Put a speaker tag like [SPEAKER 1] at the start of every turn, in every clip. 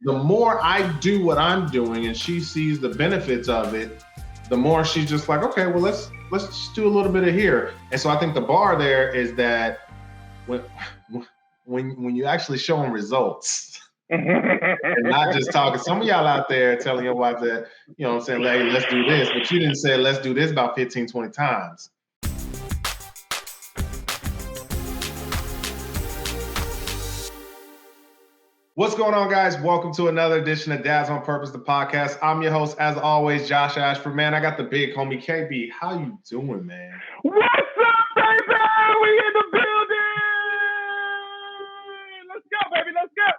[SPEAKER 1] the more I do what I'm doing and she sees the benefits of it, the more she's just like, okay, well, let's just do a little bit of here. And so I think the bar there is that when you actually show them results and not just talking. Some of y'all out there telling your wife that, you know what I'm saying, hey, let's do this, but you didn't say let's do this about 15, 20 times. What's going on, guys? Welcome to another edition of Dads on Purpose, the podcast. I'm your host, as always, Josh Ashford. Man, I got the big homie, KB. How you doing, man?
[SPEAKER 2] What's up, baby? We in the building! Let's go, baby. Let's go.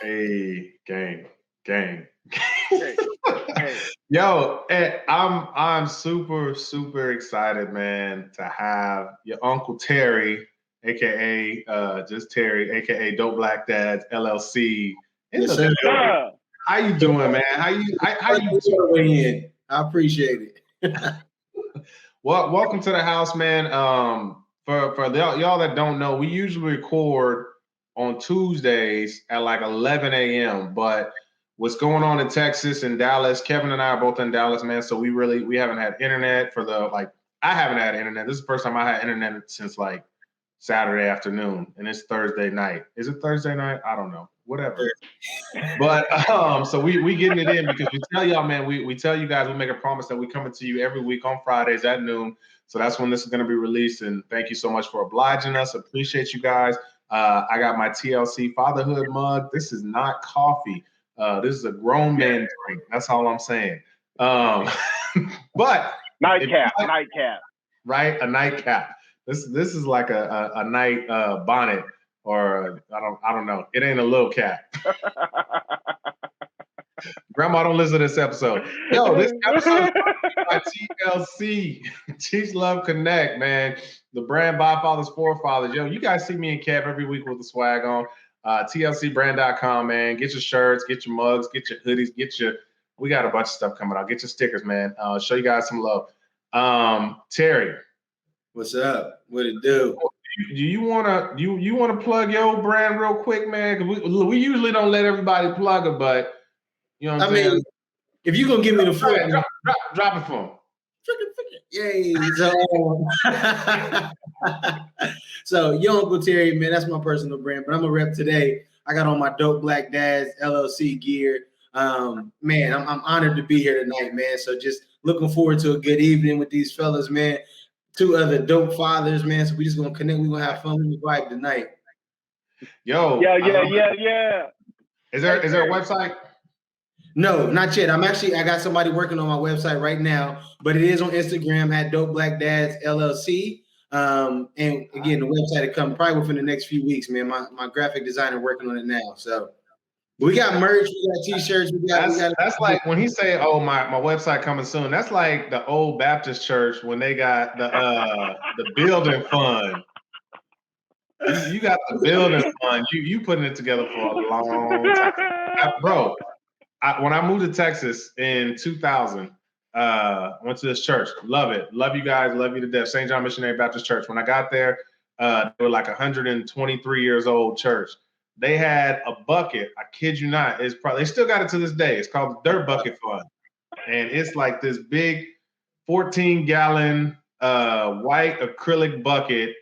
[SPEAKER 1] Hey, gang.
[SPEAKER 2] Hey.
[SPEAKER 1] Yo, I'm super excited, man, to have your Uncle Terry, aka just Terry, aka Dope Black Dads LLC.
[SPEAKER 3] Yes, sir.
[SPEAKER 1] How you doing, man? How you
[SPEAKER 3] doing? I appreciate it.
[SPEAKER 1] Well, welcome to the house, man. For y'all that don't know, we usually record on Tuesdays at like 11 a.m. But what's going on in Texas and Dallas? Kevin and I are both in Dallas, man. So we haven't had internet I haven't had internet. This is the first time I had internet since like Saturday afternoon, and it's Thursday night. Is it Thursday night? I don't know. Whatever. But so we getting it in because we tell y'all, man, we tell you guys, we make a promise that we coming to you every week on Fridays at noon. So that's when this is going to be released. And thank you so much for obliging us. Appreciate you guys. I got my TLC fatherhood mug. This is not coffee. This is a grown man drink. That's all I'm saying. But
[SPEAKER 2] nightcap.
[SPEAKER 1] Right? A nightcap. This is like a night bonnet, or I don't know. It ain't a little cap. Grandma, don't listen to this episode. Yo, this episode is by TLC. Teach Love Connect, man. The brand by fathers for fathers. Yo, you guys see me and Kev every week with the swag on. TLCbrand.com, man. Get your shirts, get your mugs, get your hoodies, we got a bunch of stuff coming out. Get your stickers, man. Show you guys some love. Terry.
[SPEAKER 3] What's up? What it do?
[SPEAKER 1] Do you wanna plug your brand real quick, man? Because we usually don't let everybody plug it, but you know what I'm saying?
[SPEAKER 3] If you're gonna give me the floor,
[SPEAKER 1] drop it for him.
[SPEAKER 3] Yay! So your Uncle Terry, man, that's my personal brand, but I'm a rep today. I got on my Dope Black Dads LLC gear. Man, I'm honored to be here tonight, man. So just looking forward to a good evening with these fellas, man. Two other dope fathers, man. So we just gonna connect. We gonna have fun. We vibe tonight.
[SPEAKER 1] Yo.
[SPEAKER 2] Yeah.
[SPEAKER 1] Is there a website?
[SPEAKER 3] No, not yet. I got somebody working on my website right now, but it is on Instagram at Dope Black Dads LLC. And again, the website will come probably within the next few weeks, man. My graphic designer working on it now. So we got merch, we got t-shirts,
[SPEAKER 1] that's like when he say, "Oh, my website coming soon." That's like the old Baptist church when they got the building fund. You got the building fund. You putting it together for a long time, bro. When I moved to Texas in 2000, went to this church. Love it. Love you guys. Love you to death. St. John Missionary Baptist Church. When I got there, they were like 123 years old church. They had a bucket. I kid you not. They still got it to this day. It's called the Dirt Bucket Fund. And it's like this big 14-gallon white acrylic bucket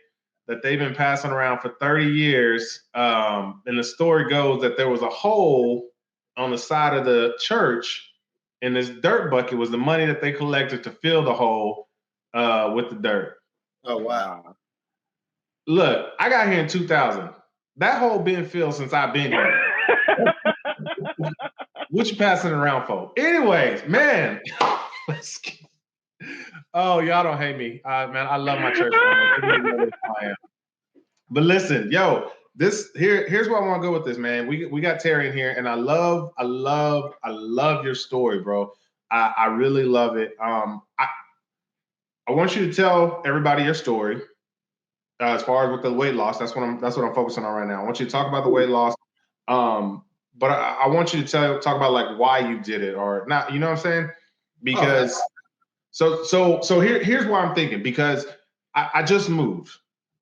[SPEAKER 1] that they've been passing around for 30 years. And the story goes that there was a hole on the side of the church, and this dirt bucket was the money that they collected to fill the hole with the dirt.
[SPEAKER 3] Oh, wow.
[SPEAKER 1] Look, I got here in 2000. That hole been filled since I've been here. What you passing it around for? Anyways, man. Oh, y'all don't hate me. Man, I love my church. But listen, yo, here's where I want to go with this, man. We got Terry in here, and I love your story, bro. I really love it. I want you to tell everybody your story. As far as with the weight loss, that's what I'm focusing on right now. I want you to talk about the weight loss, but I want you to talk about like why you did it or not. You know what I'm saying? Because here's why I'm thinking. Because I just moved.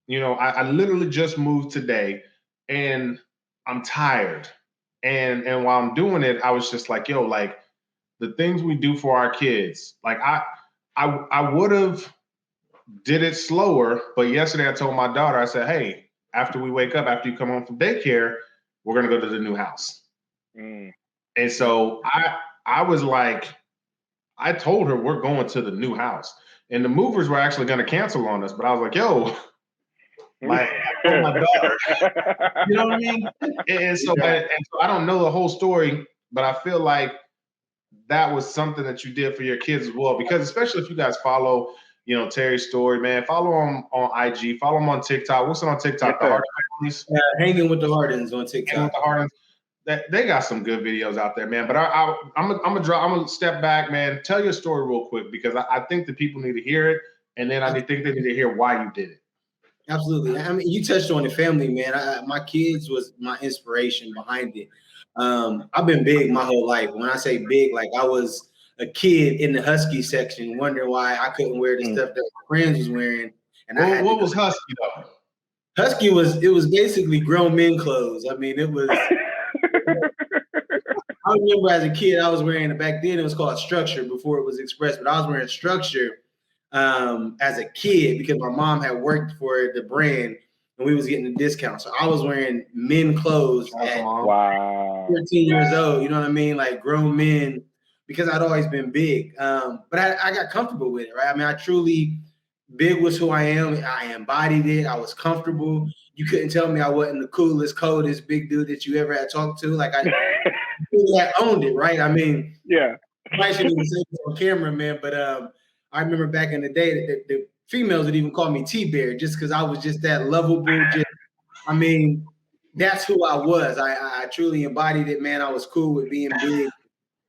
[SPEAKER 1] You know, I literally just moved today, and I'm tired. And while I'm doing it, I was just like, yo, like the things we do for our kids, like I would have did it slower, but yesterday I told my daughter, I said, hey, after we wake up, after you come home from daycare, we're gonna go to the new house. And so I was like, I told her we're going to the new house. And the movers were actually gonna cancel on us, but I was like, yo, I told my daughter. You know what I mean? And so I don't know the whole story, but I feel like that was something that you did for your kids as well. Because especially if you guys follow, you know, Terry's story, man, follow him on IG, follow him on TikTok. What's it on TikTok? The Harden families.
[SPEAKER 3] Hanging with the Hardens on TikTok.
[SPEAKER 1] Hanging with the Hardens. They got some good videos out there, man. But I'm gonna step back, man. Tell your story real quick because I think the people need to hear it, and then I think they need to hear why you did it.
[SPEAKER 3] Absolutely. I mean, you touched on the family, man. My kids was my inspiration behind it. I've been big my whole life. When I say big, like I was a kid in the husky section, wondering why I couldn't wear the stuff that my friends was wearing. And
[SPEAKER 1] what was husky though?
[SPEAKER 3] Husky was basically grown men clothes. I mean, it was. I remember as a kid, I was wearing back then it was called Structure before it was Express, but I was wearing Structure as a kid because my mom had worked for the brand and we was getting a discount. So I was wearing men clothes at 14 years old. You know what I mean? Like grown men because I'd always been big. But I got comfortable with it, right? I mean, I truly big was who I am. I embodied it. I was comfortable. You couldn't tell me I wasn't the coolest, coldest big dude that you ever had talked to. Like I owned it, right? I mean,
[SPEAKER 2] yeah.
[SPEAKER 3] I shouldn't even say this on camera, man. But I remember back in the day that the females would even call me T-Bear just because I was just that lovable. I mean, that's who I was. I truly embodied it, man. I was cool with being big.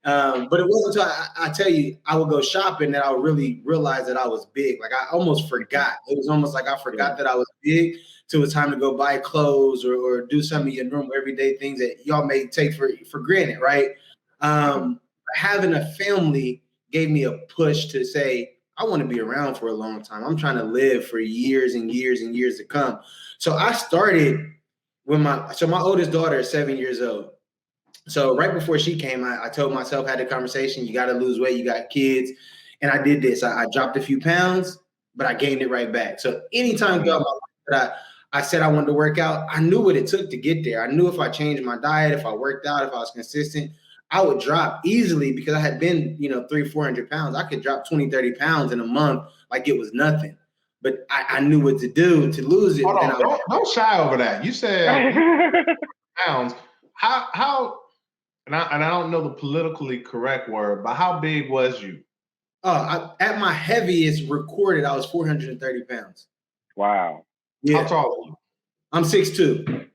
[SPEAKER 3] But it wasn't until I tell you, I would go shopping that I would really realize that I was big. Like I almost forgot. It was almost like I forgot that I was big till it was time to go buy clothes or do some of your normal everyday things that y'all may take for granted, right? Having a family gave me a push to say, I want to be around for a long time. I'm trying to live for years and years and years to come. So I started with my oldest daughter is 7 years old. So right before she came, I told myself, had a conversation, you got to lose weight, you got kids. And I did this. I dropped a few pounds, but I gained it right back. So anytime throughout my life that I said I wanted to work out, I knew what it took to get there. I knew if I changed my diet, if I worked out, if I was consistent, I would drop easily because I had been, 300-400 pounds. I could drop 20-30 pounds in a month like it was nothing. But I knew what to do to lose it.
[SPEAKER 1] Hold on, don't shy over that. You said pounds. How and I don't know the politically correct word, but how big was you?
[SPEAKER 3] At my heaviest recorded, I was 430 pounds.
[SPEAKER 2] Wow.
[SPEAKER 3] Yeah.
[SPEAKER 1] How tall are you?
[SPEAKER 3] I'm 6'2".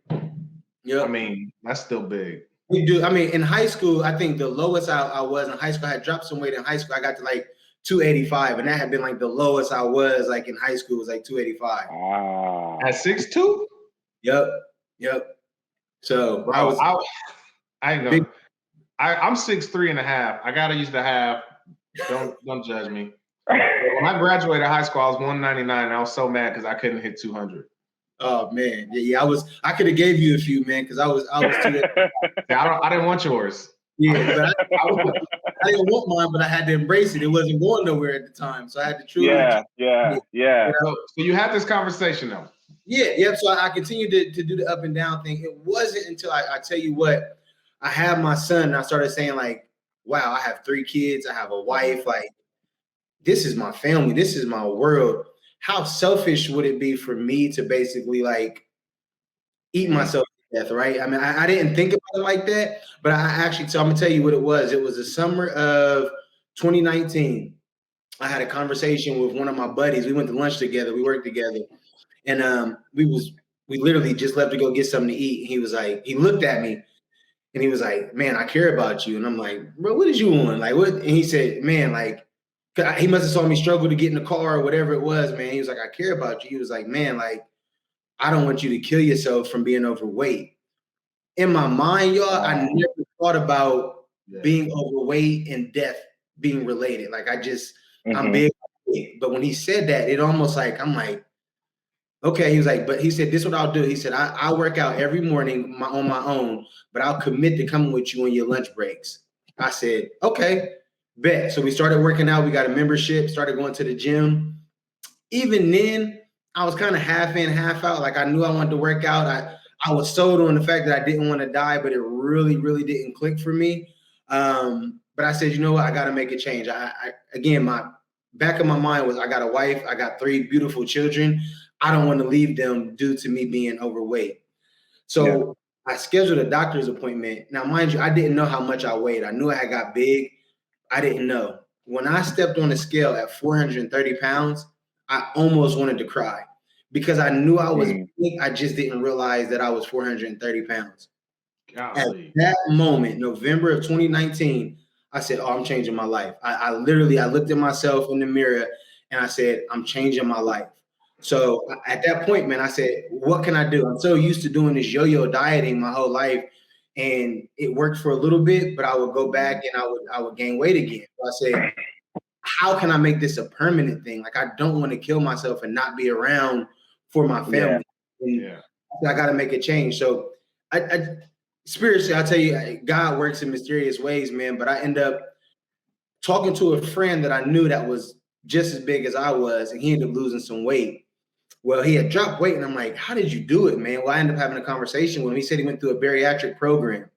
[SPEAKER 3] Yeah.
[SPEAKER 1] I mean, that's still big.
[SPEAKER 3] We do. I mean, in high school, I think the lowest I was in high school, I had dropped some weight in high school. I got to like 285, and that had been like the lowest I was like in high school was like 285.
[SPEAKER 2] Wow.
[SPEAKER 1] At 6'2"?
[SPEAKER 3] Yep. So
[SPEAKER 1] bro, I ain't gonna. I'm 6'3.5". I gotta use the half. Don't judge me. When I graduated high school, I was 199. I was so mad because I couldn't hit 200.
[SPEAKER 3] Oh man, yeah. I could have gave you a few, man, because I was too.
[SPEAKER 1] I didn't want yours.
[SPEAKER 3] Yeah, but I didn't want mine, but I had to embrace it. It wasn't going nowhere at the time, so I had to truly.
[SPEAKER 2] Yeah.
[SPEAKER 1] So you had this conversation though.
[SPEAKER 3] Yeah. So I continued to do the up and down thing. It wasn't until I tell you what, I had my son, and I started saying like, wow, I have 3 kids, I have a wife, like this is my family, this is my world. How selfish would it be for me to basically like eat myself to death, right? I mean, I didn't think about it like that, but so I'm gonna tell you what it was. It was the summer of 2019. I had a conversation with one of my buddies. We went to lunch together, we worked together, and we literally just left to go get something to eat. He was like, he looked at me and he was like, man, I care about you. And I'm like, bro, what did you want? Like, what? And he said, man, like, he must have saw me struggle to get in the car or whatever it was, man. He was like, I care about you. He was like, man, like, I don't want you to kill yourself from being overweight. In my mind, y'all, I never thought about being overweight and death being related. Like, I'm big. But when he said that, it almost like, I'm like, Okay, he was like, but he said, this is what I'll do. He said, I work out every morning on my own, but I'll commit to coming with you on your lunch breaks. I said, okay, bet. So we started working out. We got a membership, started going to the gym. Even then, I was kind of half in, half out. Like I knew I wanted to work out. I was sold on the fact that I didn't want to die, but it really, really didn't click for me. But I said, you know what? I got to make a change. Again, my back of my mind was I got a wife. I got 3 beautiful children. I don't want to leave them due to me being overweight. So I scheduled a doctor's appointment. Now, mind you, I didn't know how much I weighed. I knew I had got big. I didn't know. When I stepped on the scale at 430 pounds, I almost wanted to cry because I knew I was big. I just didn't realize that I was 430 pounds. Golly. At that moment, November of 2019, I said, oh, I'm changing my life. I looked at myself in the mirror and I said, I'm changing my life. So at that point, man, I said, what can I do? I'm so used to doing this yo-yo dieting my whole life. And it worked for a little bit, but I would go back and I would gain weight again. So I said, how can I make this a permanent thing? Like, I don't want to kill myself and not be around for my family. Yeah. I got to make a change. So I spiritually, I'll tell you, God works in mysterious ways, man. But I end up talking to a friend that I knew that was just as big as I was, and he ended up losing some weight. Well, he had dropped weight, and I'm like, how did you do it, man? Well, I ended up having a conversation with him. He said he went through a bariatric program.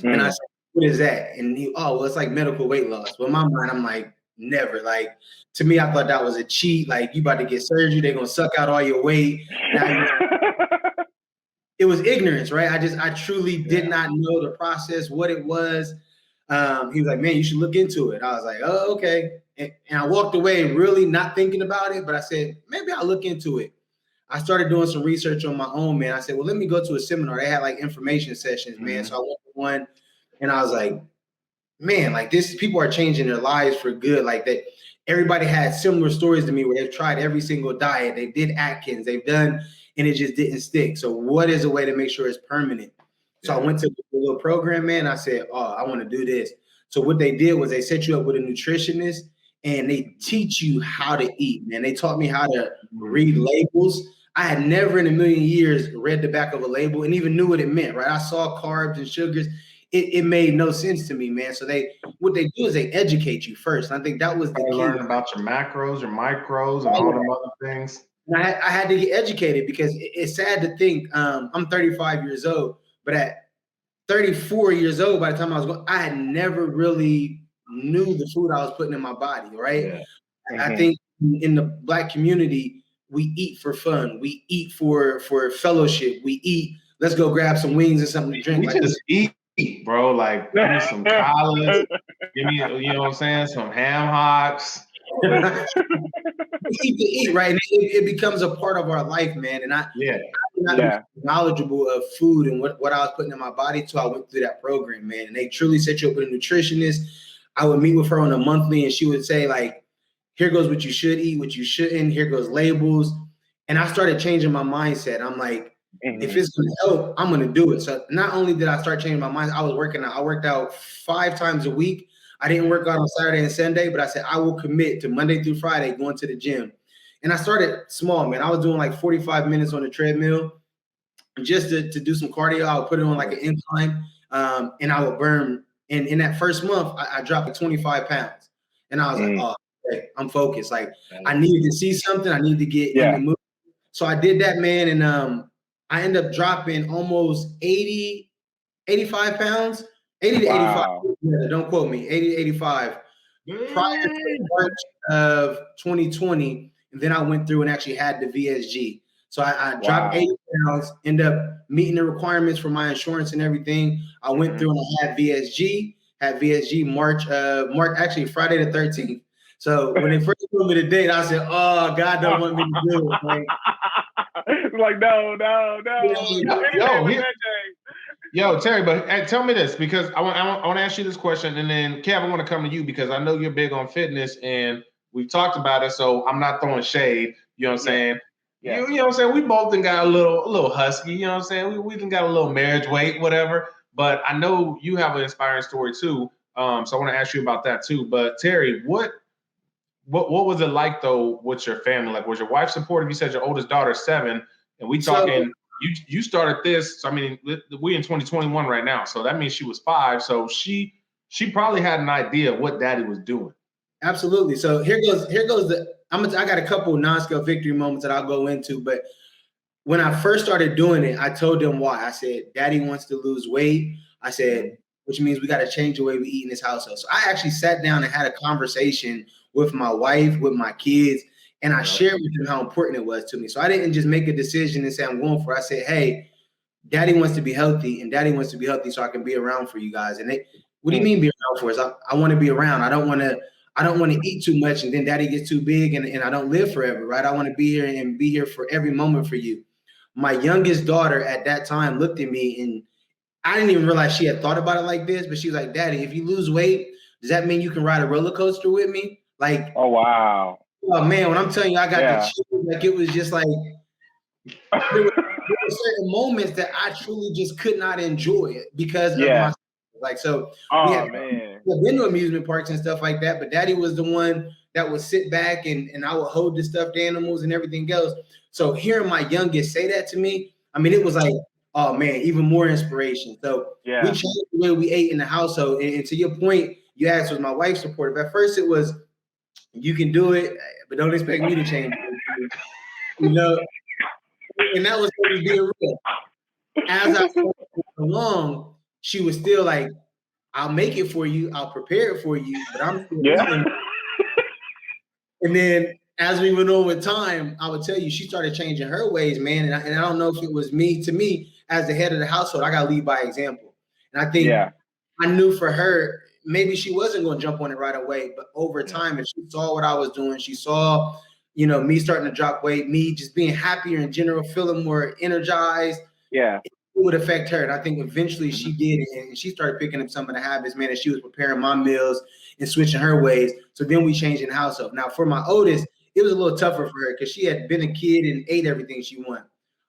[SPEAKER 3] And I said, what is that? And well, it's like medical weight loss. But in my mind, I'm like, never. Like, to me, I thought that was a cheat. Like, you about to get surgery. They're going to suck out all your weight. It was ignorance, right? I truly did not know the process, what it was. He was like, man, you should look into it. I was like, oh, okay. And I walked away really not thinking about it, but I said, maybe I'll look into it. I started doing some research on my own, man. I said, well, let me go to a seminar. They had like information sessions, man. So I went to one and I was like, man, like this, people are changing their lives for good. Like that, everybody had similar stories to me where they've tried every single diet. They did Atkins, they've done, and it just didn't stick. So what is a way to make sure it's permanent? So I went to the little program, man. I said, oh, I want to do this. So what they did was they set you up with a nutritionist and they teach you how to eat, man. They taught me how to read labels. I had never in a million years read the back of a label and even knew what it meant, right? I saw carbs and sugars. It made no sense to me, man. So what they do is they educate you first. And I think that was the key.
[SPEAKER 1] Learn about your macros, your micros, and all them other things.
[SPEAKER 3] And I had to get educated because it's sad to think I'm 35 years old, but at 34 years old, by the time I was going, I had never really knew the food I was putting in my body, right? Yeah. I think in the Black community, we eat for fun. We eat for fellowship. We eat, let's go grab some wings and something to drink.
[SPEAKER 1] We just eat, bro. Like, give me some collards. Give me, you know what I'm saying? Some ham hocks.
[SPEAKER 3] We eat to eat, right? And it becomes a part of our life, man. And I'm not knowledgeable of food and what I was putting in my body till I went through that program, man. And they truly set you up with a nutritionist. I would meet with her on a monthly and she would say, like, here goes what you should eat, what you shouldn't. Here goes labels. And I started changing my mindset. I'm like, if it's going to help, I'm going to do it. So not only did I start changing my mind, I was working out. I worked out 5 times a week. I didn't work out on Saturday and Sunday, but I said, I will commit to Monday through Friday going to the gym. And I started small, man. I was doing like 45 minutes on the treadmill just to do some cardio. I would put it on like an incline and I would burn. And in that first month, I dropped like 25 pounds. And I was like, oh, okay, I'm focused. Like I needed to see something. I need to get in the mood. So I did that, man. And I ended up dropping almost 85 pounds. 80 to 85. Yeah, don't quote me. 80 to 85 prior to March of 2020. And then I went through and actually had the VSG. So I dropped 80 pounds, ended up meeting the requirements for my insurance and everything. I went through and I had VSG March, actually Friday the 13th. So when they first told me the date, I said, oh, God don't want me to do it.
[SPEAKER 2] Like, no.
[SPEAKER 1] Yo, Terry, but tell me this, because I want to ask you this question, and then Kev, I want to come to you because I know you're big on fitness, and we've talked about it, so I'm not throwing shade. You know what I'm saying? Yeah. You know what I'm saying? We both done got a little husky. You know what I'm saying? We done got a little marriage weight, whatever. But I know you have an inspiring story too. So I want to ask you about that too. But Terry, what what was it like though with your family? Like, was your wife supportive? You said your oldest daughter's 7, and we talking. You started this. So, I mean, we in 2021 right now, so that means she was 5. So she probably had an idea of what daddy was doing.
[SPEAKER 3] Absolutely. So here goes I got a couple non-scale victory moments that I'll go into, but when I first started doing it, I told them why. I said, Daddy wants to lose weight. I said, which means we got to change the way we eat in this household. So I actually sat down and had a conversation with my wife, with my kids, and I shared with them how important it was to me. So I didn't just make a decision and say I'm going for it. I said, hey, Daddy wants to be healthy, and Daddy wants to be healthy so I can be around for you guys. And they, what do you mean be around for us? I want to be around. I don't want to eat too much and then Daddy gets too big and I don't live forever, right? I want to be here and be here for every moment for you. My youngest daughter at that time looked at me and I didn't even realize she had thought about it like this, but she was like, Daddy, if you lose weight, does that mean you can ride a roller coaster with me? Like,
[SPEAKER 2] oh wow.
[SPEAKER 3] Oh man, when I'm telling you, I got the chills, like it was just like there were certain moments that I truly just could not enjoy it because of my like so we had been to amusement parks and stuff like that, but Daddy was the one that would sit back and I would hold the stuffed animals and everything else. So hearing my youngest say that to me, I mean, it was like, oh man, even more inspiration. So we changed the way we ate in the household. And to your point, you asked, was my wife supportive? At first it was, you can do it, but don't expect me to change it. You know, and that was being real. As I went along, she was still like, I'll make it for you, I'll prepare it for you, but I'm still eating. And then as we went on with time, I would tell you, she started changing her ways, man. And I don't know if it was me. To me, as the head of the household, I got to lead by example. And I think I knew for her, maybe she wasn't going to jump on it right away, but over time, if she saw what I was doing, she saw, you know, me starting to drop weight, me just being happier in general, feeling more energized. It would affect her. And I think eventually she did. And she started picking up some of the habits, man, and she was preparing my meals and switching her ways. So then we changed in the household. Now for my oldest, it was a little tougher for her because she had been a kid and ate everything she wanted.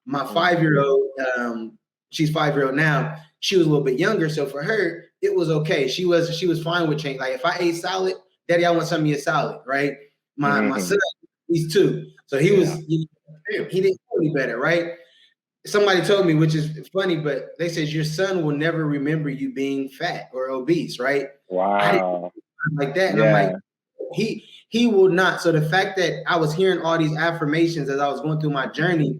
[SPEAKER 3] My 5-year-old, she's 5-year-old now, she was a little bit younger. So for her, it was okay. She was fine with change. Like if I ate salad, Daddy, I want some of your salad, right? My son, he's 2. So he was, he didn't know any better, right? Somebody told me, which is funny, but they said your son will never remember you being fat or obese, right?
[SPEAKER 2] Wow.
[SPEAKER 3] Like that. And I'm like, he will not. So the fact that I was hearing all these affirmations as I was going through my journey,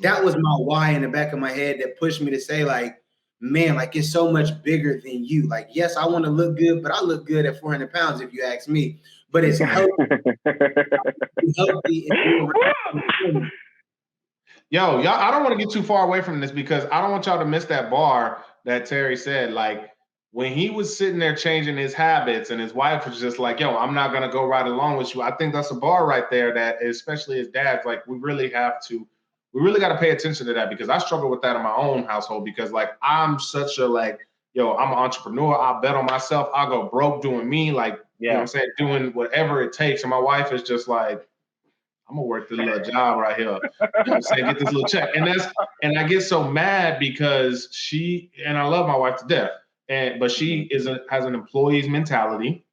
[SPEAKER 3] that was my why in the back of my head that pushed me to say, like, man, like it's so much bigger than you. Like, yes, I want to look good, but I look good at 400 pounds if you ask me. But it's healthy.
[SPEAKER 1] Yo, y'all, I don't want to get too far away from this because I don't want y'all to miss that bar that Terry said. Like when he was sitting there changing his habits and his wife was just like, yo, I'm not going to go right along with you. I think that's a bar right there that especially as dads, like we really got to pay attention to that because I struggle with that in my own household because like I'm such a like, yo, I'm an entrepreneur. I'll bet on myself. I'll go broke doing me. Like, you know what I'm saying? Doing whatever it takes. And my wife is just like, I'm gonna work this little job right here. You know what I'm saying? Get this little check. And I get so mad because she, and I love my wife to death, but she has an employee's mentality.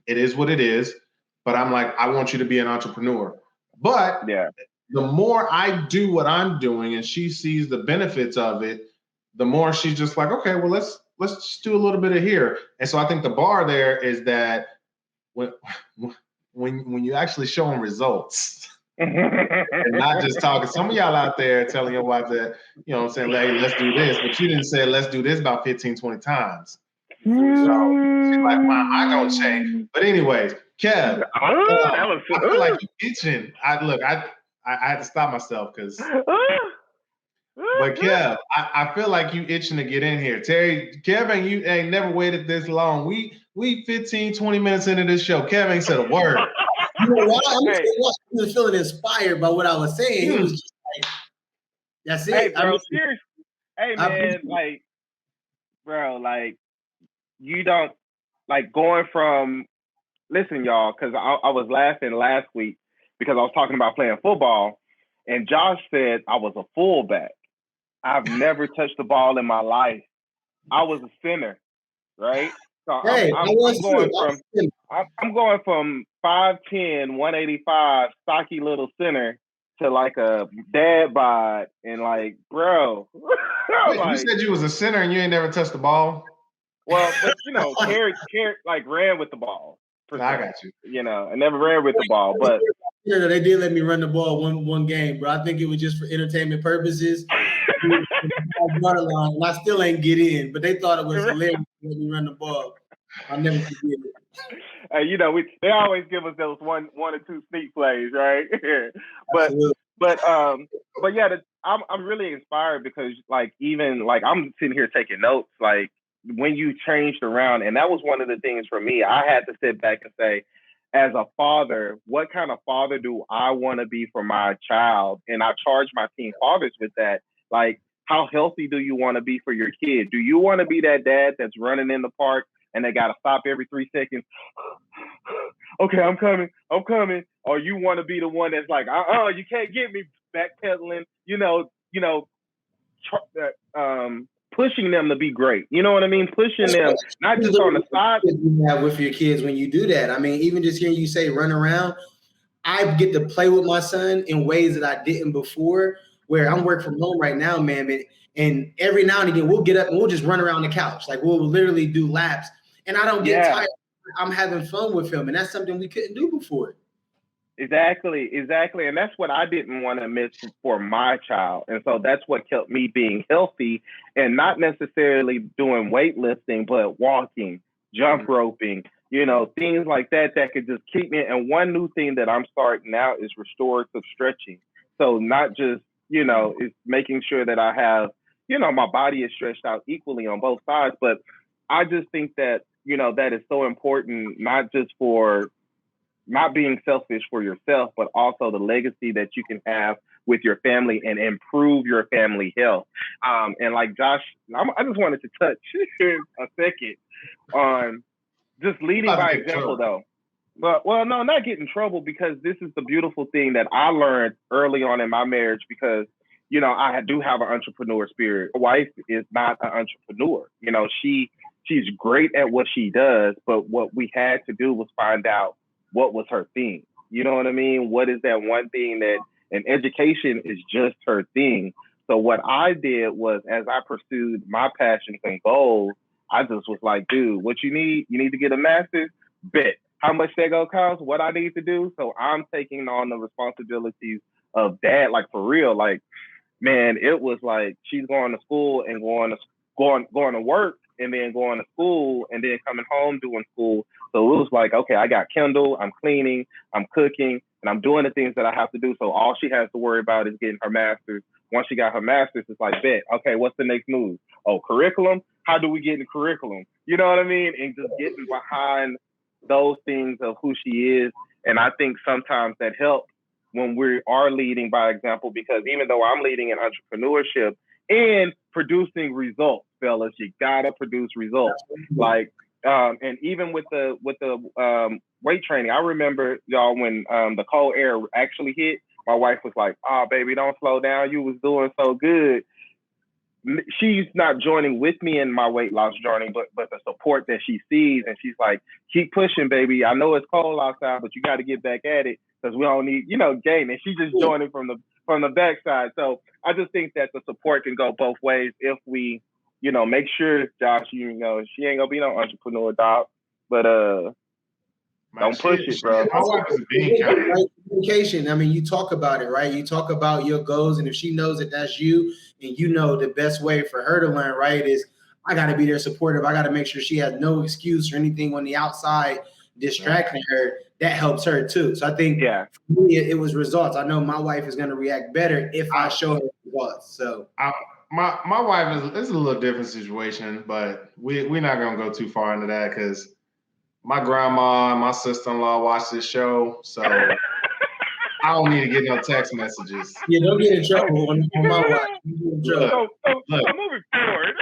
[SPEAKER 1] It is what it is. But I'm like, I want you to be an entrepreneur. But the more I do what I'm doing and she sees the benefits of it, the more she's just like, okay, well, let's just do a little bit of here. And so I think the bar there is that when you actually show them results and not just talking. Some of y'all out there telling your wife that, you know what I'm saying, hey, let's do this, but you didn't say let's do this about 15, 20 times. So she's like, wow, I don't change. But anyways, Kev, I feel like you itching. I had to stop myself because but Kev, I feel like you itching to get in here. Terry, Kev, you ain't never waited this long. We 15, 20 minutes into this show. Kev ain't said a word.
[SPEAKER 3] You know why? He was feeling inspired by what I was saying. He was just like, that's it.
[SPEAKER 2] Hey, bro, seriously. Hey, man, like, bro, like, you don't, like, going from, listen, y'all, because I was laughing last week because I was talking about playing football, and Josh said I was a fullback. I've never touched the ball in my life. I was a center, right? So
[SPEAKER 3] Hey,
[SPEAKER 2] I'm going from 5'10", 185, stocky little center to like a dad bod and like, bro.
[SPEAKER 1] Wait, like, you said you was a center and you ain't never touched the ball?
[SPEAKER 2] Well, but carried like ran with the ball.
[SPEAKER 1] No, I got you.
[SPEAKER 2] I never ran with the ball, but
[SPEAKER 3] they did let me run the ball one game, bro. I think it was just for entertainment purposes. And I still ain't get in, but they thought it was hilarious to let me run the ball. I'll never forget it.
[SPEAKER 2] They always give us those one or two sneak plays, right? but yeah, I'm really inspired because even I'm sitting here taking notes. Like when you changed around, and that was one of the things for me. I had to sit back and say, as a father, what kind of father do I want to be for my child? And I charge my teen fathers with that. Like, how healthy do you want to be for your kid? Do you want to be that dad that's running in the park and they got to stop every 3 seconds? Okay, I'm coming. Or you want to be the one that's like, you can't get me, backpedaling, pushing them to be great. You know what I mean? Pushing them, not just on the side.
[SPEAKER 3] You have with your kids when you do that. I mean, even just hearing you say run around, I get to play with my son in ways that I didn't before, where I'm working from home right now, man. And every now and again, we'll get up and we'll just run around the couch. Like we'll literally do laps. And I don't get tired. I'm having fun with him. And that's something we couldn't do before.
[SPEAKER 2] Exactly. And that's what I didn't want to miss for my child. And so that's what kept me being healthy and not necessarily doing weightlifting, but walking, jump roping, things like that could just keep me. And one new thing that I'm starting now is restorative stretching. So not just, it's making sure that I have, my body is stretched out equally on both sides. But I just think that, that is so important, not just for not being selfish for yourself, but also the legacy that you can have with your family and improve your family health. And like Josh, I just wanted to touch a second on just leading by example, though. But no, not get in trouble, because this is the beautiful thing that I learned early on in my marriage, because I do have an entrepreneur spirit. My wife is not an entrepreneur. She's great at what she does, but what we had to do was find out what was her thing. You know what I mean? What is that one thing that, and education is just her thing. So what I did was, as I pursued my passions and goals, I just was like, dude, what you need? You need to get a master's? Bet. How much that gonna cost? What I need to do? So I'm taking on the responsibilities of dad, like for real. Like, man, it was like she's going to school and going to work, and then going to school, and then coming home doing school. So it was like, okay, I got Kindle, I'm cleaning, I'm cooking, and I'm doing the things that I have to do. So all she has to worry about is getting her master's. Once she got her master's, it's like, bet, okay, what's the next move? Oh, curriculum? How do we get in curriculum? You know what I mean? And just getting behind those things of who she is. And I think sometimes that helps when we are leading by example, because even though I'm leading in entrepreneurship and producing results, fellas, you gotta produce results. Like, and even with the weight training, I remember, y'all, when the cold air actually hit, my wife was like, "Oh, baby, don't slow down. You was doing so good." She's not joining with me in my weight loss journey, but the support that she sees, and she's like, "Keep pushing, baby. I know it's cold outside, but you got to get back at it, because we don't need, gain." And she's just joining from the backside. So I just think that the support can go both ways if we, make sure, Josh, she ain't gonna be no entrepreneur, dog, but don't push it, bro.
[SPEAKER 1] My wife is a bean
[SPEAKER 3] communication. I mean, you talk about it, right? You talk about your goals, and if she knows that that's you, and the best way for her to learn, right, is I got to be there supportive. I got to make sure she has no excuse or anything on the outside distracting her. That helps her too. So I think for me, it was results. I know my wife is going to react better if I show her results. So
[SPEAKER 1] my wife is a little different situation, but we're not going to go too far into that, because my grandma and my sister-in-law watch this show, so I don't need to get no text messages.
[SPEAKER 3] Yeah, don't get in trouble on my watch.
[SPEAKER 2] So moving forward.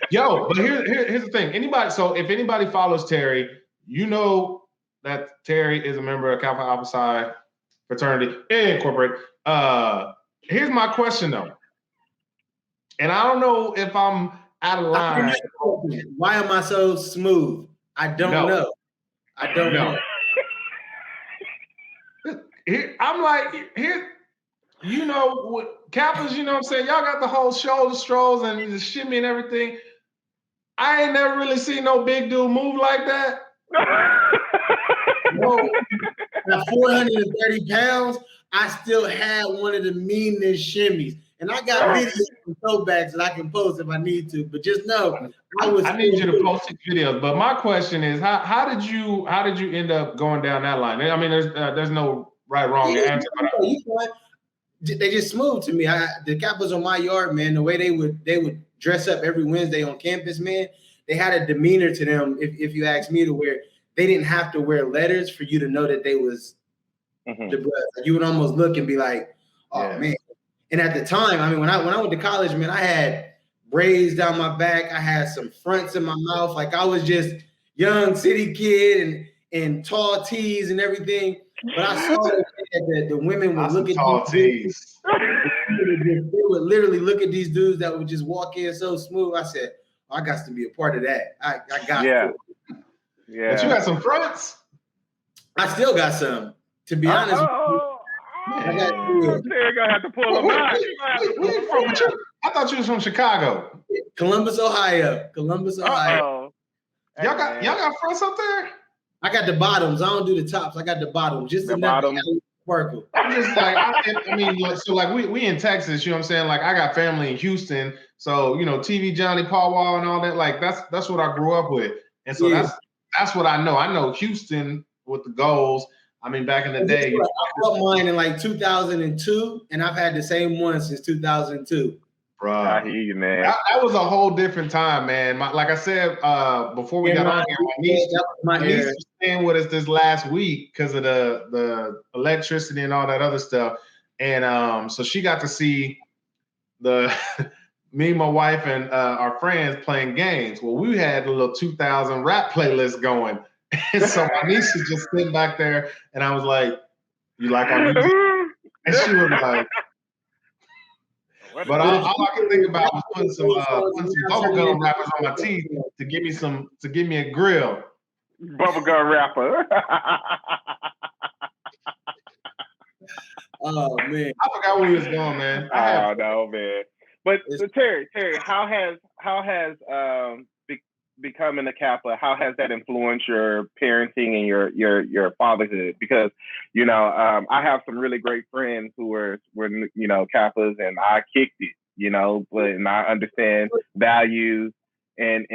[SPEAKER 1] Yo, but here's the thing. If anybody follows Terry, that Terry is a member of Kappa Alpha Psi Fraternity Incorporated. Here's my question, though. And I don't know if I'm out of line.
[SPEAKER 3] Why am I so smooth? I don't know. I don't know.
[SPEAKER 1] I'm like, here, you know, what Kappas, you know what I'm saying? Y'all got the whole shoulder strolls and the shimmy and everything. I ain't never really seen no big dude move like that.
[SPEAKER 3] No, at 430 pounds, I still had one of the meanest shimmies. And I got videos and throwbacks that I can post if I need to. But just know,
[SPEAKER 1] I need you to post these videos. But my question is, how did you end up going down that line? I mean, there's no right, wrong answer.
[SPEAKER 3] They just smooth to me. The Kappas on my yard, man. The way they would dress up every Wednesday on campus, man. They had a demeanor to them. If you ask me, to where they didn't have to wear letters for you to know that they was the brothers. You would almost look and be like, "Oh man." And at the time, I mean, when I went to college, man, I had braids down my back. I had some fronts in my mouth. Like I was just young city kid and tall tees and everything. But I saw that the women would look at
[SPEAKER 1] tall tees.
[SPEAKER 3] They would literally look at these dudes that would just walk in so smooth. I said, I got to be a part of that. I got to.
[SPEAKER 1] Yeah. But you got some fronts?
[SPEAKER 3] I still got some. To be honest,
[SPEAKER 2] I got Terry gonna have to pull them out.
[SPEAKER 1] Where you from? I thought you was from Chicago.
[SPEAKER 3] Columbus, Ohio.
[SPEAKER 1] Y'all got fronts up there?
[SPEAKER 3] I got the bottoms. I don't do the tops. I got the bottoms. Just the bottom. Sparkle.
[SPEAKER 1] I'm just like, I mean, so like we in Texas, you know what I'm saying? Like I got family in Houston, so you know, TV Johnny, Paul Wall, and all that. Like that's what I grew up with, and so that's what I know. I know Houston with the goals. I mean, back in the day,
[SPEAKER 3] I bought mine in like 2002, and I've had the same one since 2002.
[SPEAKER 1] Bro,
[SPEAKER 2] I hear you, man.
[SPEAKER 1] That was a whole different time, man. Like I said before we got on here, my niece was staying with us this last week because of the electricity and all that other stuff, and so she got to see me, my wife, and our friends playing games. Well, we had a little 2000 rap playlist going. And so my niece was just sitting back there, and I was like, "You like our music?" And she was like, "But all I can think about was putting some bubblegum wrappers on my teeth to give me a grill."
[SPEAKER 2] Bubblegum wrapper.
[SPEAKER 3] Oh man,
[SPEAKER 1] I forgot where he was going, man.
[SPEAKER 2] Oh no, man. But so Terry, how has becoming a Kappa, how has that influenced your parenting and your fatherhood? Because you know, I have some really great friends who were you know Kappas, and I kicked it, you know, and I understand values and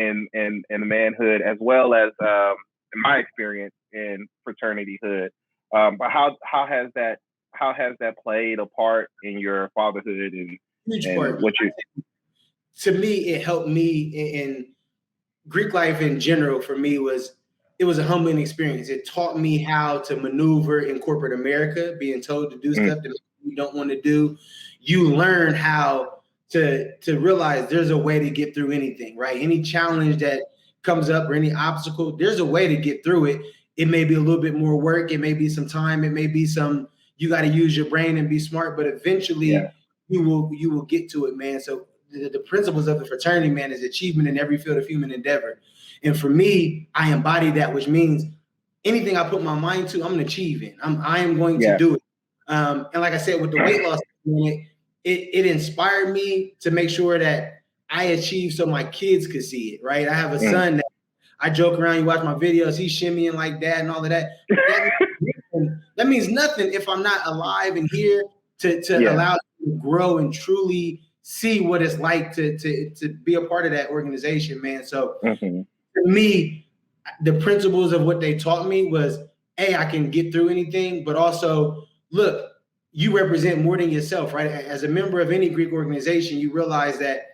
[SPEAKER 2] manhood as well as in my experience in fraternityhood. But how has that played a part in your fatherhood and what you?
[SPEAKER 3] To me, it helped me in Greek life in general. For me, it was a humbling experience. It taught me how to maneuver in corporate America, being told to do stuff that you don't want to do. You learn how to realize there's a way to get through anything, right? Any challenge that comes up or any obstacle, there's a way to get through it. It may be a little bit more work. It may be some time. It may be you got to use your brain and be smart, but eventually you will get to it, man. So the principles of the fraternity, man, is achievement in every field of human endeavor. And for me, I embody that, which means anything I put my mind to, I'm going to achieve it. I am going to do it. And like I said, with the weight loss, it inspired me to make sure that I achieve so my kids could see it, right? I have a son that I joke around, you watch my videos, he's shimmying like that and all of that. That means nothing if I'm not alive and here to allow him to grow and truly see what it's like to be a part of that organization, man. So to me, the principles of what they taught me was, I can get through anything, but also, look, you represent more than yourself, right? As a member of any Greek organization, you realize that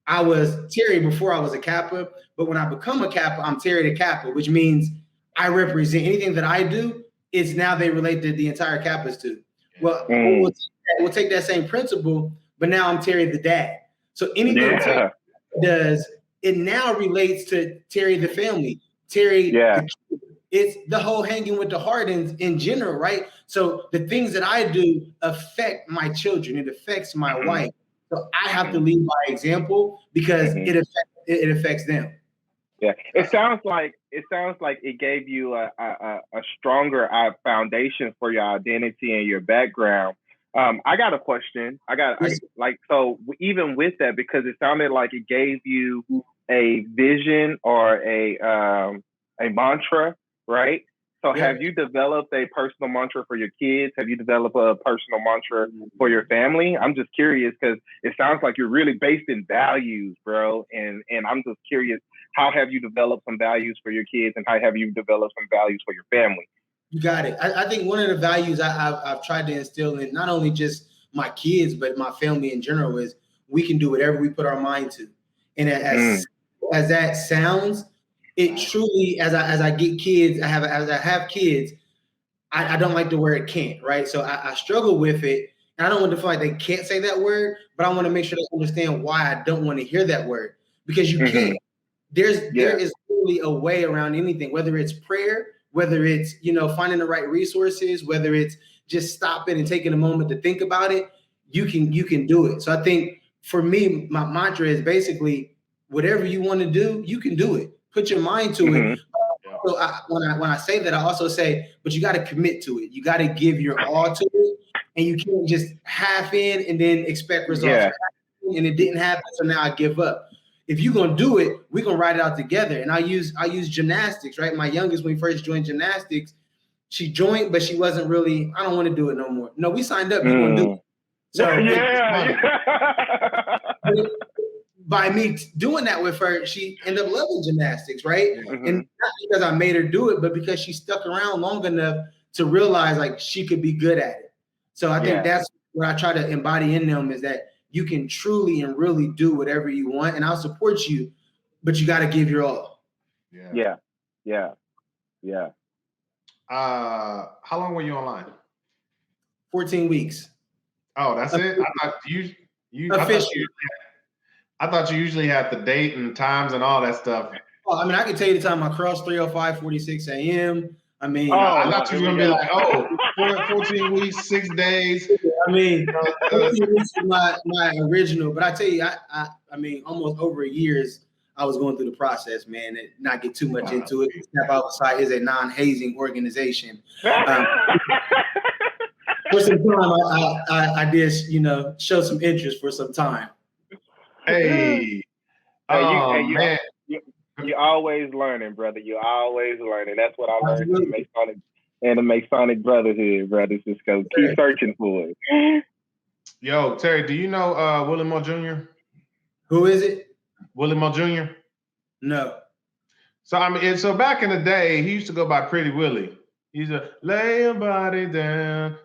[SPEAKER 3] I was Terry before I was a Kappa, but when I become a Kappa, I'm Terry the Kappa, which means I represent anything that I do. It's now they relate to the entire Kappas too. Well, we'll take that same principle, but now I'm Terry the dad. So anything Terry does, it now relates to Terry the family. Terry, it's the whole hanging with the Hardens in general, right? So the things that I do affect my children. It affects my wife. So I have to lead by example because it affects it affects them.
[SPEAKER 2] Yeah, it sounds like it gave you a stronger foundation for your identity and your background. I got a question. So even with that, because it sounded like it gave you a vision or a mantra, right? So have you developed a personal mantra for your kids? Have you developed a personal mantra for your family? I'm just curious because it sounds like you're really based in values, bro. And I'm just curious, how have you developed some values for your kids and how have you developed some values for your family?
[SPEAKER 3] You got it. I think one of the values I've tried to instill in not only just my kids, but my family in general is we can do whatever we put our mind to. And as that sounds, it truly, as I get kids, as I have kids, I don't like the word can't, right? So I struggle with it. And I don't want to feel like they can't say that word, but I want to make sure they understand why I don't want to hear that word. Because you can't. There is really a way around anything, whether it's prayer, whether it's, finding the right resources, whether it's just stopping and taking a moment to think about it, you can do it. So I think for me, my mantra is basically whatever you want to do, you can do it. Put your mind to it. So when I say that, I also say, but you got to commit to it. You got to give your all to it, and you can't just half in and then expect results. Yeah. And it didn't happen, so now I give up. If you're gonna do it, we're gonna ride it out together. And I use gymnastics, right? My youngest, when we first joined gymnastics, she joined, but she wasn't really, I don't want to do it no more. No, we signed up, you're gonna do it. So by me doing that with her, she ended up loving gymnastics, right? And not because I made her do it, but because she stuck around long enough to realize like she could be good at it. So I think that's what I try to embody in them, is that you can truly and really do whatever you want, and I'll support you, but you got to give your all.
[SPEAKER 2] Yeah.
[SPEAKER 1] How long were you online?
[SPEAKER 3] 14 weeks.
[SPEAKER 1] Oh, that's it? I thought you usually had the date and times and all that stuff.
[SPEAKER 3] Well, I mean, I can tell you the time I crossed 3:05:46 a.m. I mean,
[SPEAKER 1] I thought you were gonna be like, 14 weeks, 6 days.
[SPEAKER 3] I mean, 14 weeks is my original, but I tell you, I mean, almost over a year I was going through the process, man, and not get too much into it. Step Outside is a non-hazing organization. For some time, I did, show some interest for some time.
[SPEAKER 1] Hey, man.
[SPEAKER 2] You're always learning, brother. You're always learning. That's what I learned in the Masonic Brotherhood, brothers. Just go keep searching for it.
[SPEAKER 1] Yo, Terry, do you know Willie Moore Jr.?
[SPEAKER 3] Who is it?
[SPEAKER 1] Willie Moore Jr.?
[SPEAKER 3] No.
[SPEAKER 1] So I mean, so back in the day, he used to go by Pretty Willie. He's a lay your body down.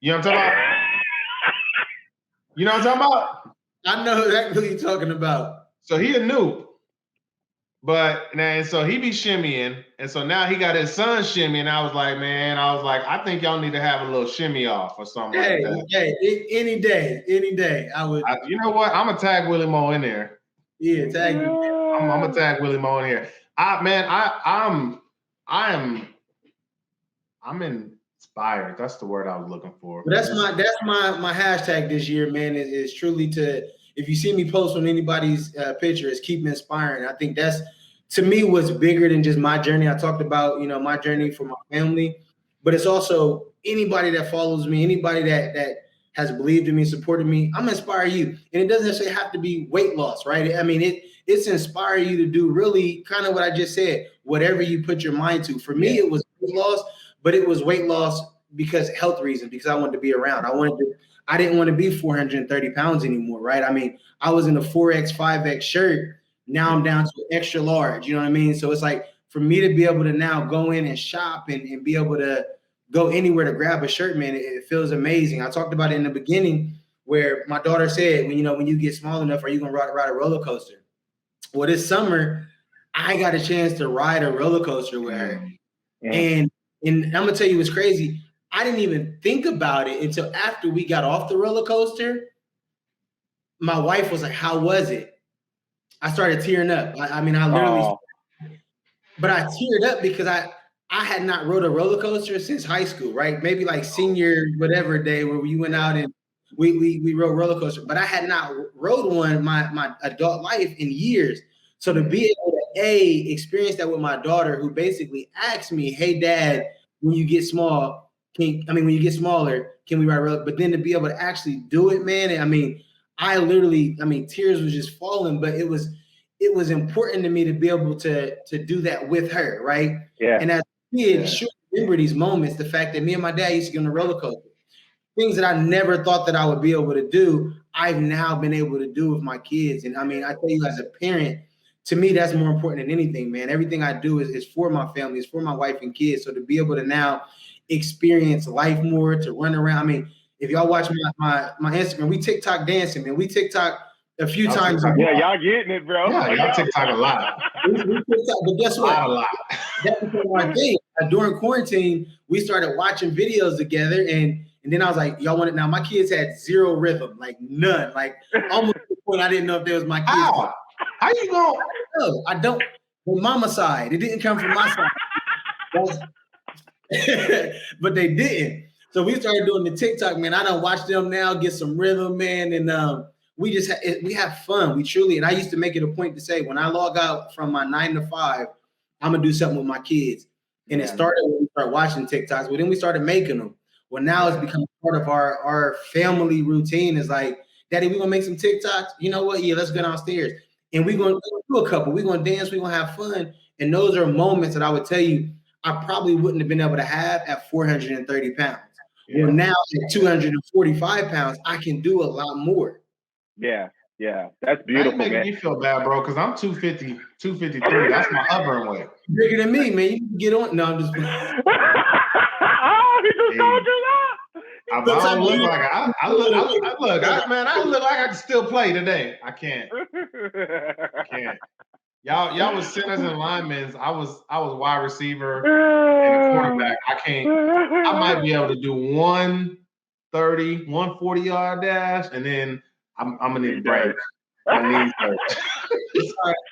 [SPEAKER 1] You know what I'm talking about? You know what I'm talking about?
[SPEAKER 3] I know exactly who you're talking about.
[SPEAKER 1] So he a Nupe. But now, so he be shimmying, and so now he got his son shimmying. I was like, I think y'all need to have a little shimmy off or something like that.
[SPEAKER 3] Hey, any day, I would.
[SPEAKER 1] You know what? I'm gonna tag Willie Moore in there.
[SPEAKER 3] Yeah, tag me.
[SPEAKER 1] I'm gonna tag Willie Moore in here. I'm inspired. That's the word I was looking for.
[SPEAKER 3] But that's my hashtag this year, man. Is truly to. If you see me post on anybody's picture, it's keep inspiring. I think that's, to me, what's bigger than just my journey. I talked about, my journey for my family, but it's also anybody that follows me, anybody that has believed in me, supported me. I'm gonna inspire you, and it doesn't necessarily have to be weight loss, right? I mean, it's inspire you to do really kind of what I just said, whatever you put your mind to. For me, it was weight loss, but it was weight loss because health reasons, because I wanted to be around. I didn't want to be 430 pounds anymore, right? I mean, I was in a 4X, 5X shirt. Now I'm down to extra large, you know what I mean? So it's like, for me to be able to now go in and shop and be able to go anywhere to grab a shirt, man, it feels amazing. I talked about it in the beginning where my daughter said, when you get small enough, are you going to ride a roller coaster? Well, this summer, I got a chance to ride a roller coaster with her. Yeah. And I'm going to tell you what's crazy. I didn't even think about it until after we got off the roller coaster. My wife was like, how was it? I started tearing up. I literally, but I teared up because I had not rode a roller coaster since high school, right? Maybe like senior whatever day where we went out and We rode roller coaster, but I had not rode one my adult life in years. So to be able to experience that with my daughter, who basically asked me, "Hey, Dad, when you get small, when you get smaller, can we ride roller?" But then to be able to actually do it, man. I literally, tears was just falling, but it was important to me to be able to do that with her, right?
[SPEAKER 2] Yeah.
[SPEAKER 3] And as a kid, sure, remember these moments. The fact that me and my dad used to get on the roller coaster. Things that I never thought that I would be able to do, I've now been able to do with my kids. And I tell you, as a parent, to me, that's more important than anything, man. Everything I do is for my family, it's for my wife and kids. So to be able to now experience life more, to run around. If y'all watch my Instagram, we TikTok dancing, man. We TikTok a few times.
[SPEAKER 2] Yeah, y'all getting it, bro.
[SPEAKER 1] Yeah, y'all TikTok a lot.
[SPEAKER 3] We TikTok, but guess what?
[SPEAKER 1] A lot.
[SPEAKER 3] That became our thing. During quarantine, we started watching videos together, and then I was like, y'all want it now? My kids had zero rhythm, like none. Like almost to the point I didn't know if there was my kids.
[SPEAKER 1] How you going?
[SPEAKER 3] No, I don't. From mama side, it didn't come from my side. But they didn't. So we started doing the TikTok, man. I don't watch them now, get some rhythm, man, and we just we have fun. We truly, and I used to make it a point to say, when I log out from my 9 to 5, I'm gonna do something with my kids. And it started when we started watching TikToks, but then we started making them. Well, now it's become part of our family routine. Is like, Daddy, we're gonna make some TikToks. You know what? Yeah, let's go downstairs. And we're gonna do a couple. We're gonna dance, we're gonna have fun. And those are moments that I would tell you I probably wouldn't have been able to have at 430 pounds. Yeah. Well, now at 245 pounds, I can do a lot more.
[SPEAKER 2] Yeah. That's beautiful,
[SPEAKER 1] making me feel bad, bro, because I'm 250, 253. That's my hovering weight.
[SPEAKER 3] Bigger than me, man. You can get on. No, I'm just.
[SPEAKER 2] He just told you that.
[SPEAKER 1] I don't look like I look like I can still play today. I can't. Y'all was centers and linemen. I was wide receiver and a quarterback. I might be able to do 130, 140 yard dash, and then I'm gonna need a break. My knees hurt.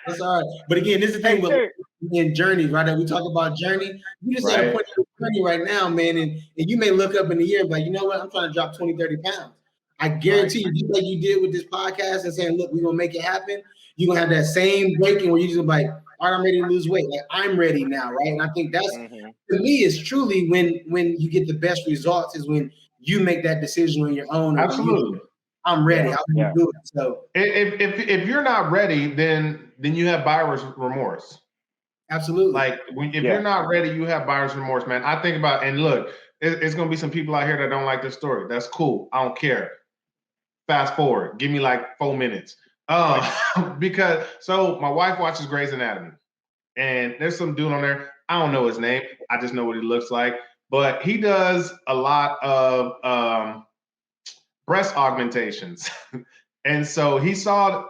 [SPEAKER 3] That's all right. But again, this is the thing with in journeys, right? We talk about journey. You just at a point of journey right now, man, and you may look up in the year and be like, you know what? I'm trying to drop 20, 30 pounds. I guarantee you, just like you did with this podcast and saying, look, we're gonna make it happen. You're gonna have that same breaking where you just like, all right, I'm ready to lose weight. Like, I'm ready now, right? And I think that's to me is truly when you get the best results is when you make that decision on your own.
[SPEAKER 1] Absolutely.
[SPEAKER 3] I'm ready. I'm gonna do it. So
[SPEAKER 1] if you're not ready, then you have buyer's remorse.
[SPEAKER 3] Absolutely.
[SPEAKER 1] Like if you're not ready, you have buyer's remorse, man. I think about, and look, it's gonna be some people out here that don't like this story. That's cool. I don't care. Fast forward. Give me like 4 minutes. Because so my wife watches Grey's Anatomy, and there's some dude on there. I don't know his name. I just know what he looks like. But he does a lot of breast augmentations. And so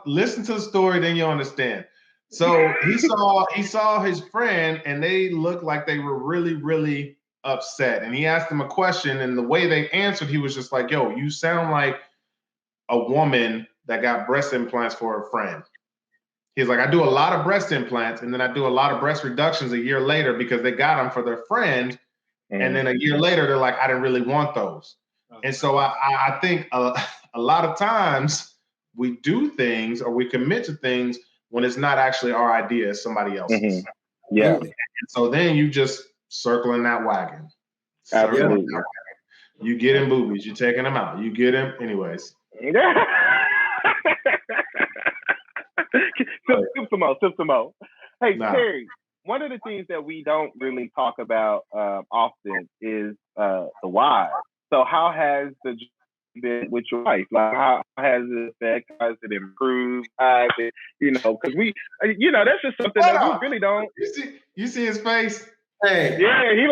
[SPEAKER 1] listen to the story, then you'll understand. So he saw his friend, and they looked like they were really, really upset. And he asked them a question, and the way they answered, he was just like, yo, you sound like a woman that got breast implants for a friend. He's like, I do a lot of breast implants, and then I do a lot of breast reductions a year later because they got them for their friend. And then a year later, they're like, I didn't really want those. And so I think a lot of times we do things or we commit to things when it's not actually our idea, it's somebody else's.
[SPEAKER 2] Yeah.
[SPEAKER 1] And so then you just circling that wagon.
[SPEAKER 2] Absolutely.
[SPEAKER 1] You get in boobies, you're taking them out. You get them anyways.
[SPEAKER 2] Sip some more. Hey, Terry, one of the things that we don't really talk about often is the why. So how has the been with your wife? Like, how has it affected? How has it improved? Because we, that's just something that we really don't.
[SPEAKER 1] You see his face?
[SPEAKER 3] Hey.
[SPEAKER 2] Yeah, he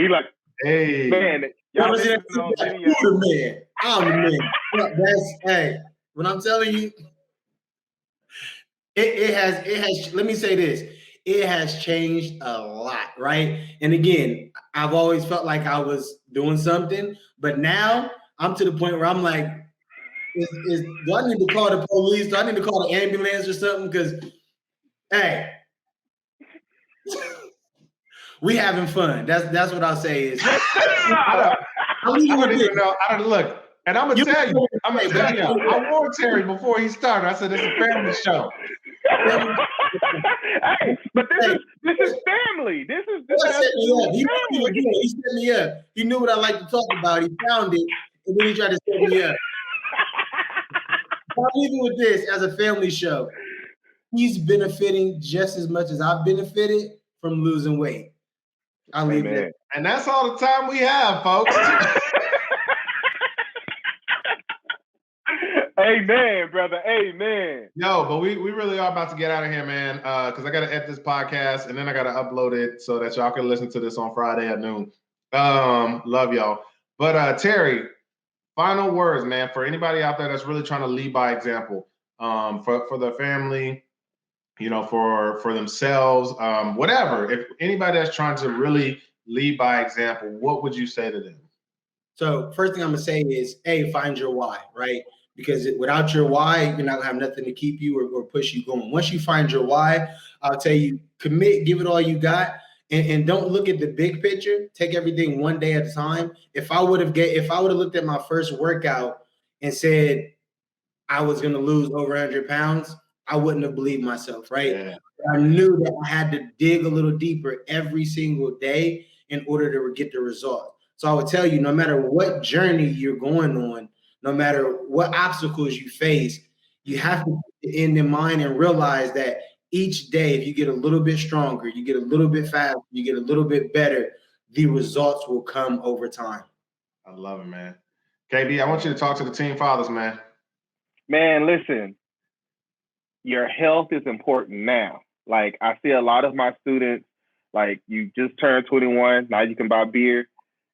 [SPEAKER 2] like,
[SPEAKER 1] hey,
[SPEAKER 2] man. Y'all listen on video.
[SPEAKER 3] I'm the man. Hey, when I'm telling you, it has. Let me say this. It has changed a lot, right? And again, I've always felt like I was doing something, but now I'm to the point where I'm like, do I need to call the police? Do I need to call the ambulance or something? Because, hey, we having fun. That's what I'll say is.
[SPEAKER 1] I don't even know. Look, And I'm gonna tell you, I warned Terry before he started. I said it's a family show.
[SPEAKER 2] Hey, but this is family. This has family.
[SPEAKER 3] He set me up. He knew what I like to talk about. He found it, and then he tried to set me up. I'm leaving with this as a family show. He's benefiting just as much as I've benefited from losing weight. I'll leave it.
[SPEAKER 1] And that's all the time we have, folks.
[SPEAKER 2] Amen, brother. Amen.
[SPEAKER 1] Yo, but we really are about to get out of here, man. Because I got to edit this podcast and then I got to upload it so that y'all can listen to this on Friday at noon. Love y'all. But Terry, final words, man, for anybody out there that's really trying to lead by example, for their family, you know, for themselves, whatever. If anybody that's trying to really lead by example, what would you say to them?
[SPEAKER 3] So first thing I'm gonna say is, find your why, right? Because without your why, you're not gonna have nothing to keep you or push you going. Once you find your why, I'll tell you, commit, give it all you got, and don't look at the big picture. Take everything one day at a time. If I would have looked at my first workout and said I was gonna lose over 100 pounds, I wouldn't have believed myself, right? Yeah. I knew that I had to dig a little deeper every single day in order to get the result. So I would tell you, no matter what journey you're going on, no matter what obstacles you face, you have to keep the end in mind and realize that each day, if you get a little bit stronger, you get a little bit faster, you get a little bit better, the results will come over time.
[SPEAKER 1] I love it, man. KB, I want you to talk to the team fathers, man.
[SPEAKER 2] Man, listen, your health is important now. Like, I see a lot of my students, like, you just turned 21, now you can buy beer,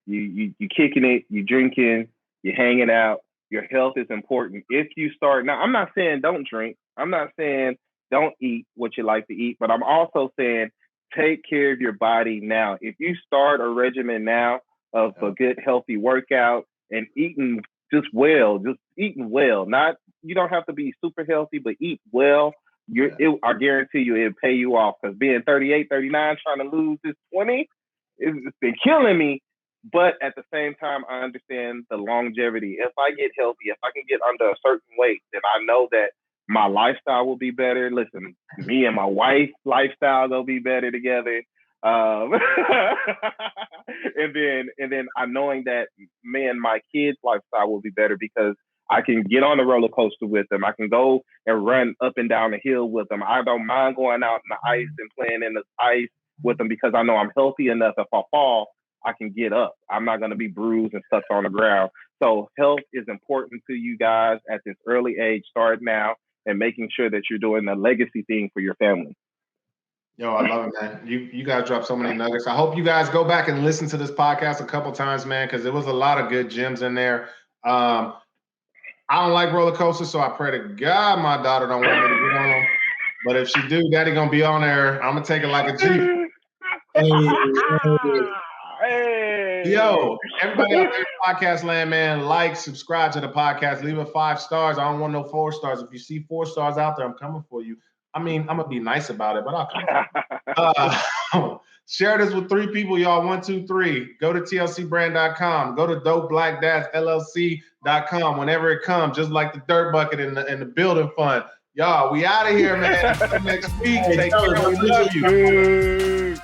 [SPEAKER 2] you kicking it, you drinking, you're hanging out. Your health is important. If you start now, I'm not saying don't drink. I'm not saying don't eat what you like to eat, but I'm also saying take care of your body now. If you start a regimen now of a good, healthy workout and eating just eating well, not, you don't have to be super healthy, but eat well. I guarantee you it'll pay you off, because being 38, 39, trying to lose this 20, it's been killing me. But at the same time, I understand the longevity. If I get healthy, if I can get under a certain weight, then I know that my lifestyle will be better. Listen, me and my wife's lifestyle will be better together. And then I knowing that me and my kids' lifestyle will be better, because I can get on the roller coaster with them. I can go and run up and down the hill with them. I don't mind going out in the ice and playing in the ice with them, because I know I'm healthy enough. If I fall, I can get up. I'm not going to be bruised and stuck on the ground. So health is important to you guys at this early age. Start now and making sure that you're doing the legacy thing for your family.
[SPEAKER 1] Yo, I love it, man. You guys dropped so many nuggets. I hope you guys go back and listen to this podcast a couple times, man, because there was a lot of good gems in there. I don't like roller coasters, so I pray to God my daughter don't want me to get on them. But if she do, Daddy gonna be on there. I'm gonna take it like a Jeep. Hey. Yo, everybody out there in podcast land, man, like, subscribe to the podcast, leave it 5 stars. I don't want no 4 stars. If you see 4 stars out there, I'm coming for you. I mean, I'm gonna be nice about it, but I'll come. Share this with 3 people, y'all. 1, 2, 3. Go to tlcbrand.com. Go to Dope Black Dads LLC.com. Whenever it comes, just like the dirt bucket and the building fund. Y'all, we out of here, man. Until next week. Take care. We love you.